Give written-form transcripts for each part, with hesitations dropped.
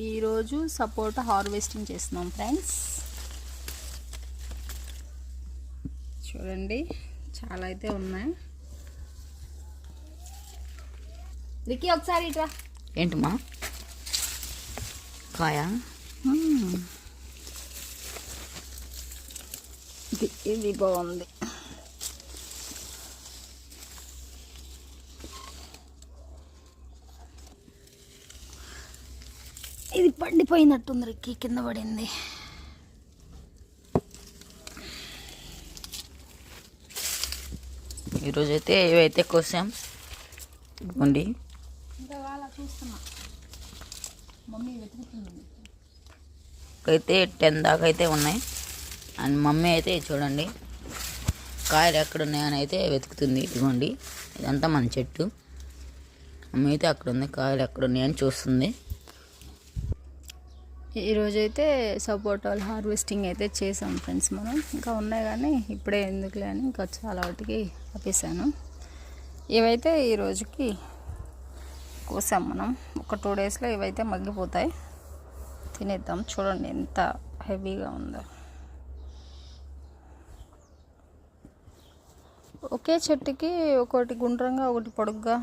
ఈరోజు సపోటా హార్వెస్టింగ్ చేస్తున్నాం ఫ్రెండ్స్. చూడండి చాలా అయితే ఉన్నాయి. రికీ ఒకసారి ఇట్రా. ఏంటమ్మా కాయ? ఇది బాగుంది. ఇది పండిపోయినట్టుంది రిక్కి, కింద పడింది. ఈరోజైతే ఇవైతే కోసాం. ఇదిగోండి చూస్తున్నా, మమ్మీ వెతుకుతుంది. అయితే 10 దాకా అయితే ఉన్నాయి. అండ్ మమ్మీ అయితే చూడండి కాయలు ఎక్కడున్నాయని అయితే వెతుకుతుంది. ఇదిగోండి ఇదంతా మన చెట్టు. మమ్మీ అయితే అక్కడ ఉంది, కాయలు ఎక్కడున్నాయని చూస్తుంది. ఈరోజైతే సపోటాలు హార్వెస్టింగ్ అయితే చేసాం ఫ్రెండ్స్. మనం ఇంకా ఉన్నాయి కానీ ఇప్పుడే ఎందుకులే అని ఇంకా చాలా వాటికి ఆపేసాను. ఇవైతే ఈరోజుకి కోసాం మనం. ఒక 2 డేస్లో ఇవైతే మగ్గిపోతాయి, తినేద్దాం. చూడండి ఎంత హెవీగా ఉందో. ఒకే చెట్టుకి ఒకటి గుండ్రంగా ఒకటి పొడుగ్గా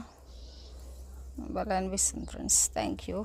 భలే అనిపిస్తుంది ఫ్రెండ్స్. Thank you.